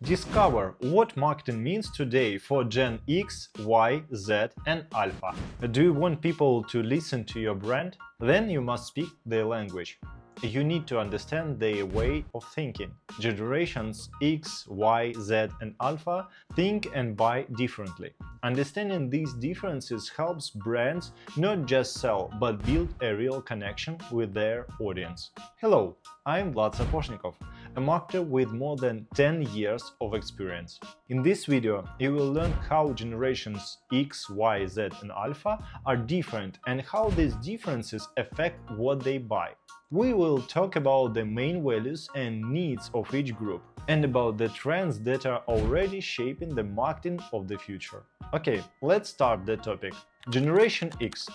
Discover what marketing means today for Gen X, Y, Z and Alpha. Do you want people to listen to your brand? Then you must speak their language. You need to understand their way of thinking. Generations X, Y, Z and Alpha think and buy differently. Understanding these differences helps brands not just sell, but build a real connection with their audience. Hello, I'm Vlad Sapochnikov, a marketer with more than 10 years of experience. In this video, you will learn how generations X, Y, Z and Alpha are different and how these differences affect what they buy. We will talk about the main values and needs of each group and about the trends that are already shaping the marketing of the future. Okay, let's start the topic. Generation X.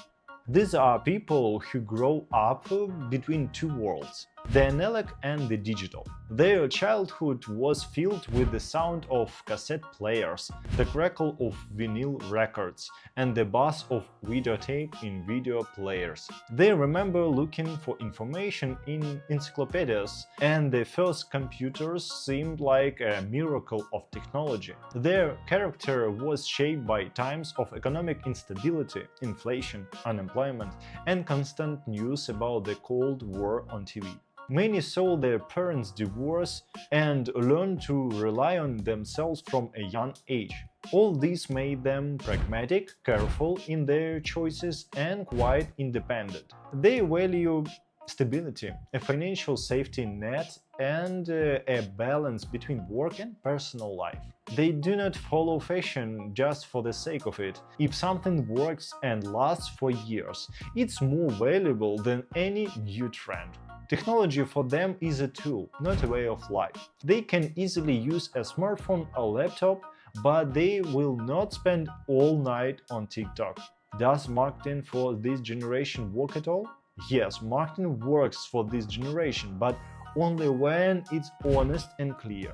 These are people who grow up between two worlds, the analog and the digital. Their childhood was filled with the sound of cassette players, the crackle of vinyl records, and the buzz of videotape in video players. They remember looking for information in encyclopedias, and the first computers seemed like a miracle of technology. Their character was shaped by times of economic instability, inflation, unemployment, and constant news about the Cold War on TV. Many saw their parents divorce and learned to rely on themselves from a young age. All this made them pragmatic, careful in their choices, and quite independent. They value stability, a financial safety net, and a balance between work and personal life. They do not follow fashion just for the sake of it. If something works and lasts for years, it's more valuable than any new trend. Technology for them is a tool, not a way of life. They can easily use a smartphone or laptop, but they will not spend all night on TikTok. Does marketing for this generation work at all? Yes, marketing works for this generation, but only when it's honest and clear.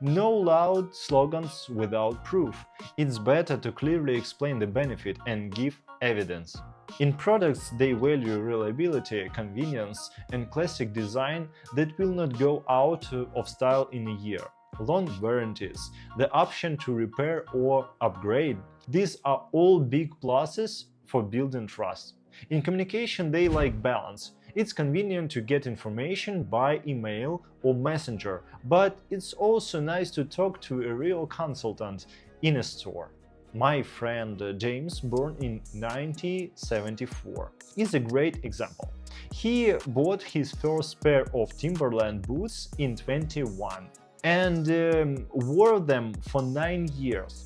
No loud slogans without proof. It's better to clearly explain the benefit and give evidence. In products, they value reliability, convenience, and classic design that will not go out of style in a year. Long warranties, the option to repair or upgrade. These are all big pluses for building trust. In communication, they like balance. It's convenient to get information by email or messenger, but it's also nice to talk to a real consultant in a store. My friend James, born in 1974, is a great example. He bought his first pair of Timberland boots in 21 and wore them for 9 years.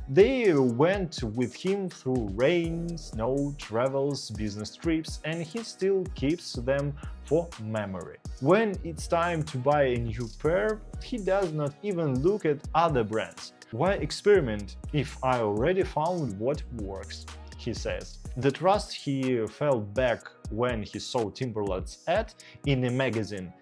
They went with him through rain, snow, travels, business trips, and he still keeps them for memory. When it's time to buy a new pair, he does not even look at other brands. Why experiment if I already found what works? He says. The trust he felt back when he saw Timberland's ad in a magazine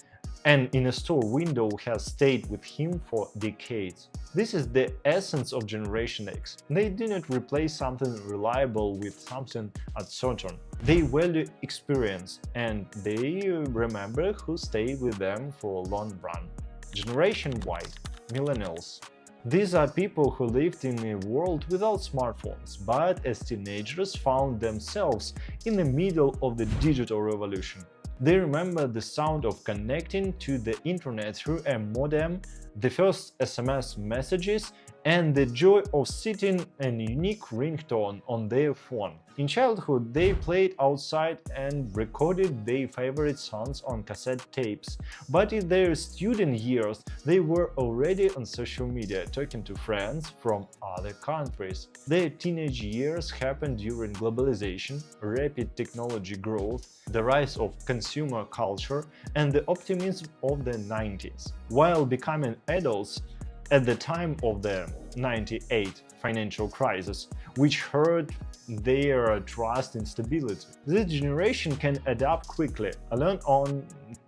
and in a store window has stayed with him for decades. This is the essence of Generation X. They do not replace something reliable with something uncertain. They value experience and they remember who stayed with them for a long run. Generation Y, Millennials. These are people who lived in a world without smartphones, but as teenagers found themselves in the middle of the digital revolution. They remember the sound of connecting to the internet through a modem, the first SMS messages, and the joy of setting a unique ringtone on their phone. In childhood, they played outside and recorded their favorite songs on cassette tapes, but in their student years, they were already on social media talking to friends from other countries. Their teenage years happened during globalization, rapid technology growth, the rise of consumer culture, and the optimism of the 90s. While becoming adults, at the time of the 98 financial crisis, which hurt their trust in stability. This generation can adapt quickly, learn on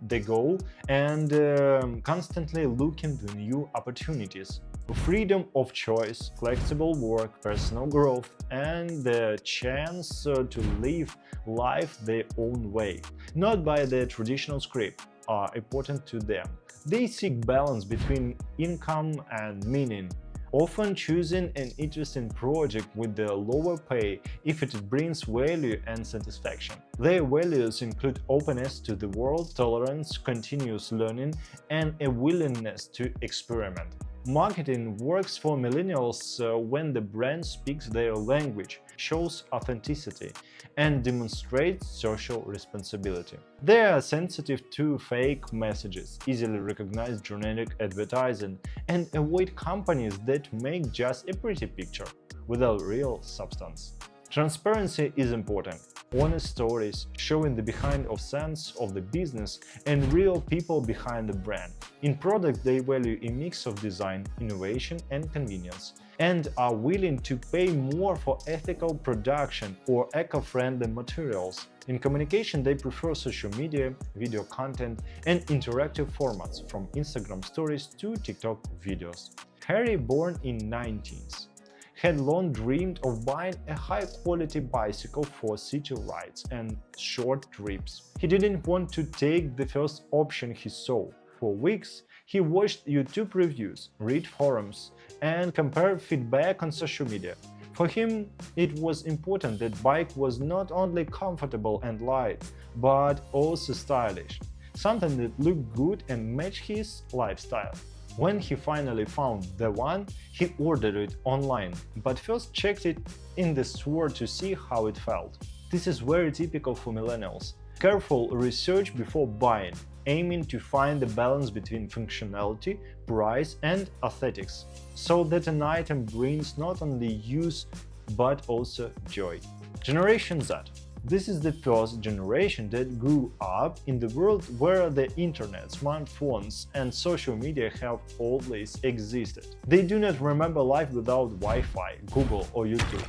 the go, and constantly look into new opportunities. Freedom of choice, flexible work, personal growth, and the chance to live life their own way, not by the traditional script. are important to them. They seek balance between income and meaning, often choosing an interesting project with the lower pay if it brings value and satisfaction. Their values include openness to the world, tolerance, continuous learning, and a willingness to experiment. Marketing works for millennials when the brand speaks their language, shows authenticity, and demonstrates social responsibility. They are sensitive to fake messages, easily recognize generic advertising, and avoid companies that make just a pretty picture without real substance. Transparency is important. Honest stories showing the behind-the-scenes of the business and real people behind the brand. In products, they value a mix of design, innovation, and convenience, and are willing to pay more for ethical production or eco-friendly materials. In communication, they prefer social media, video content, and interactive formats, from Instagram stories to TikTok videos. Harry, born in 1990s, had long dreamed of buying a high-quality bicycle for city rides and short trips. He didn't want to take the first option he saw. For weeks, he watched YouTube reviews, read forums, and compared feedback on social media. For him, it was important that bike was not only comfortable and light, but also stylish, something that looked good and matched his lifestyle. When he finally found the one, he ordered it online, but first checked it in the store to see how it felt. This is very typical for millennials. Careful research before buying, aiming to find the balance between functionality, price, and aesthetics, so that an item brings not only use but also joy. Generation Z. This is the first generation that grew up in the world where the internet, smartphones, and social media have always existed. They do not remember life without Wi-Fi, Google, or YouTube.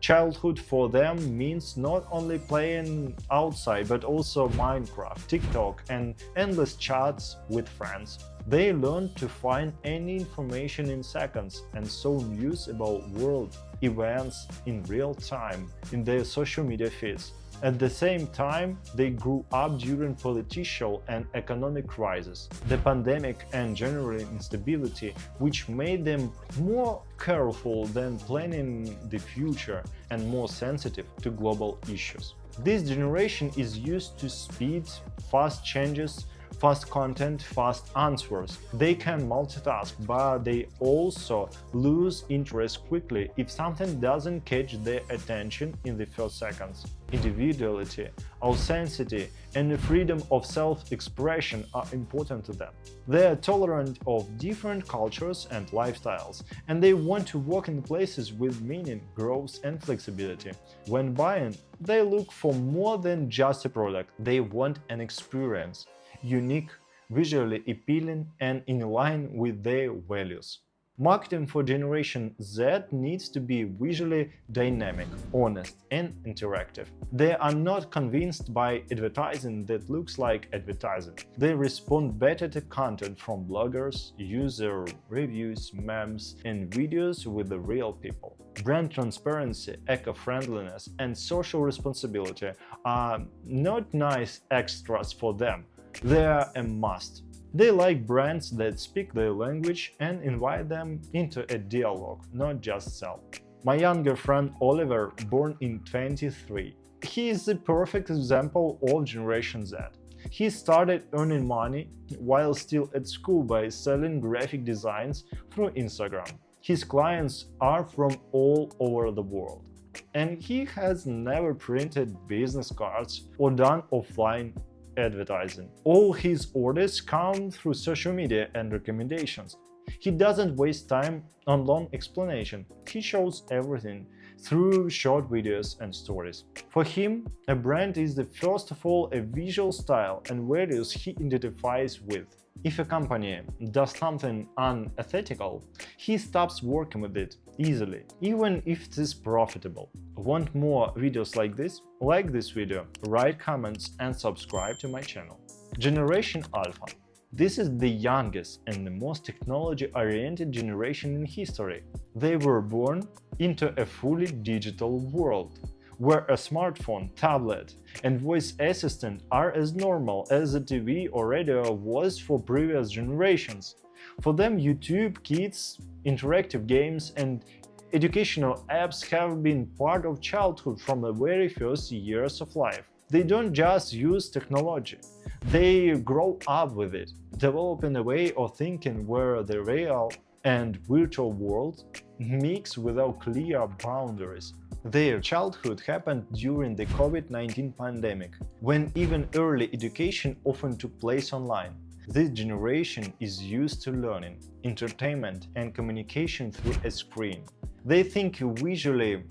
Childhood for them means not only playing outside but also Minecraft, TikTok, and endless chats with friends. They learn to find any information in seconds and saw news about world events in real time in their social media feeds. At the same time, they grew up during political and economic crisis, the pandemic, and general instability, which made them more careful than planning the future and more sensitive to global issues. This generation is used to speed, fast changes, fast content, fast answers. They can multitask, but they also lose interest quickly if something doesn't catch their attention in the first seconds. Individuality, authenticity, and the freedom of self-expression are important to them. They are tolerant of different cultures and lifestyles, and they want to work in places with meaning, growth, and flexibility. When buying, they look for more than just a product. They want an experience, unique, visually appealing, and in line with their values. Marketing for Generation Z needs to be visually dynamic, honest, and interactive. They are not convinced by advertising that looks like advertising. They respond better to content from bloggers, user reviews, memes, and videos with the real people. Brand transparency, eco-friendliness, and social responsibility are not nice extras for them. They are a must. They like brands that speak their language and invite them into a dialogue, not just sell. My younger friend Oliver, born in 23, he is the perfect example of Generation Z. He started earning money while still at school by selling graphic designs through Instagram. His clients are from all over the world, and he has never printed business cards or done offline advertising. All his orders come through social media and recommendations. He doesn't waste time on long explanation. He shows everything through short videos and stories. For him, a brand is first of all a visual style and values he identifies with. If a company does something unethical, he stops working with it easily, even if it is profitable. Want more videos like this? Like this video, write comments, and subscribe to my channel. Generation Alpha. This is the youngest and the most technology-oriented generation in history. They were born into a fully digital world, where a smartphone, tablet, and voice assistant are as normal as a TV or radio was for previous generations. For them, YouTube, kids, interactive games, and educational apps have been part of childhood from the very first years of life. They don't just use technology, they grow up with it, developing a way of thinking where the real and virtual world mix without clear boundaries. Their childhood happened during the COVID-19 pandemic, when even early education often took place online. This generation is used to learning, entertainment, and communication through a screen. They think visually,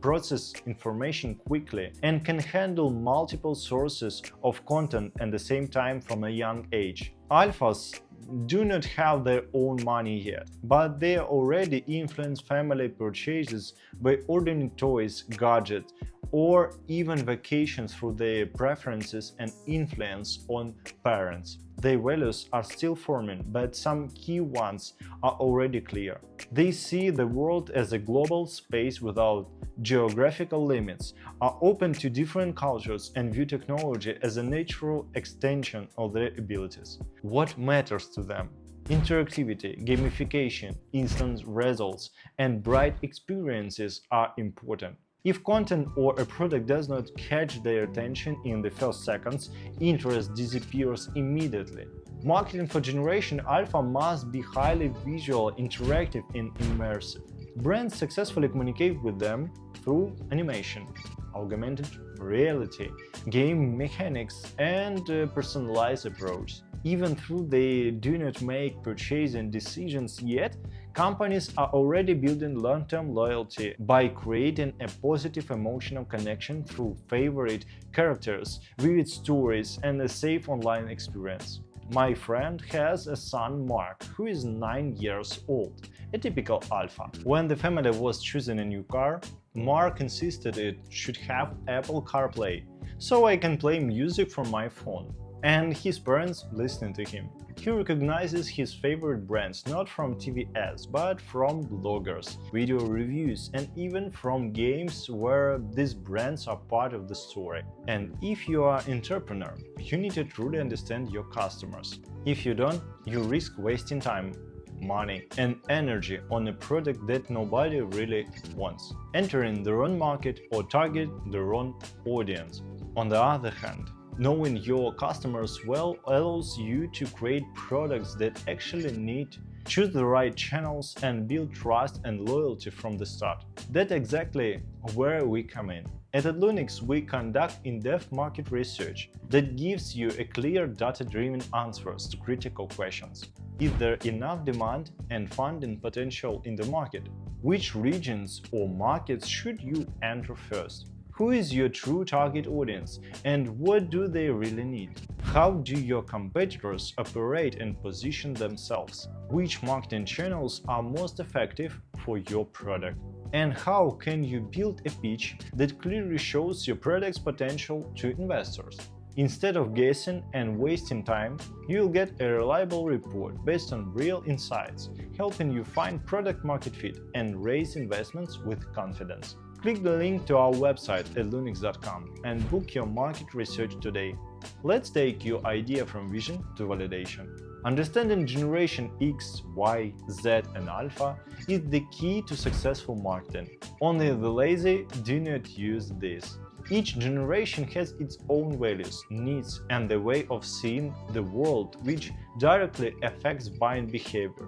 process information quickly, and can handle multiple sources of content at the same time from a young age. Alphas do not have their own money yet, but they already influence family purchases by ordering toys, gadgets, or even vacations through their preferences and influence on parents. Their values are still forming, but some key ones are already clear. They see the world as a global space without geographical limits, are open to different cultures, and view technology as a natural extension of their abilities. What matters to them? Interactivity, gamification, instant results, and bright experiences are important. If content or a product does not catch their attention in the first seconds, interest disappears immediately. Marketing for Generation Alpha must be highly visual, interactive, and immersive. Brands successfully communicate with them through animation, augmented reality, game mechanics, and a personalized approach. Even though they do not make purchasing decisions yet, companies are already building long-term loyalty by creating a positive emotional connection through favorite characters, vivid stories, and a safe online experience. My friend has a son, Mark, who is 9 years old, a typical alpha. When the family was choosing a new car, Mark insisted it should have Apple CarPlay, so I can play music from my phone. And his parents listening to him. He recognizes his favorite brands not from TV ads, but from bloggers, video reviews, and even from games where these brands are part of the story. And if you are an entrepreneur, you need to truly understand your customers. If you don't, you risk wasting time, money, and energy on a product that nobody really wants, entering the wrong market or target the wrong audience. On the other hand, knowing your customers well allows you to create products that actually need, choose the right channels, and build trust and loyalty from the start. That's exactly where we come in. At Lunix, we conduct in-depth market research that gives you a clear data-driven answers to critical questions. Is there enough demand and funding potential in the market? Which regions or markets should you enter first? Who is your true target audience, and what do they really need? How do your competitors operate and position themselves? Which marketing channels are most effective for your product? And how can you build a pitch that clearly shows your product's potential to investors? Instead of guessing and wasting time, you'll get a reliable report based on real insights, helping you find product market fit and raise investments with confidence. Click the link to our website at lunix.com and book your market research today. Let's take your idea from vision to validation. Understanding Generation X, Y, Z, and Alpha is the key to successful marketing. Only the lazy do not use this. Each generation has its own values, needs, and the way of seeing the world, which directly affects buying behavior.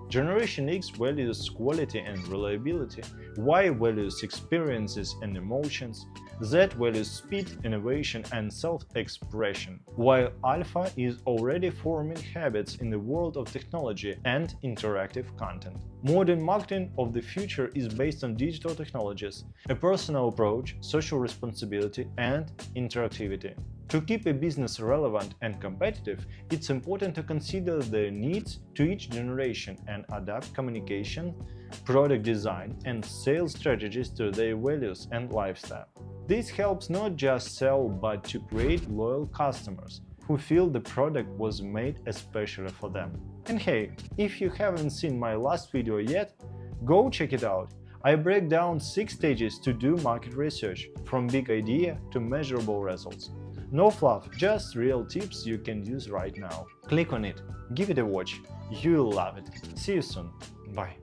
Generation X values quality and reliability, Y values experiences and emotions, Z values speed, innovation, and self-expression, while Alpha is already forming habits in the world of technology and interactive content. Modern marketing of the future is based on digital technologies, a personal approach, social responsibility, and interactivity. To keep a business relevant and competitive, it's important to consider the needs to each generation and adapt communication, product design, and sales strategies to their values and lifestyle. This helps not just sell but to create loyal customers who feel the product was made especially for them. And hey, if you haven't seen my last video yet, go check it out. I break down 6 stages to do market research, from big idea to measurable results. No fluff, just real tips you can use right now. Click on it, give it a watch, you'll love it. See you soon. Bye.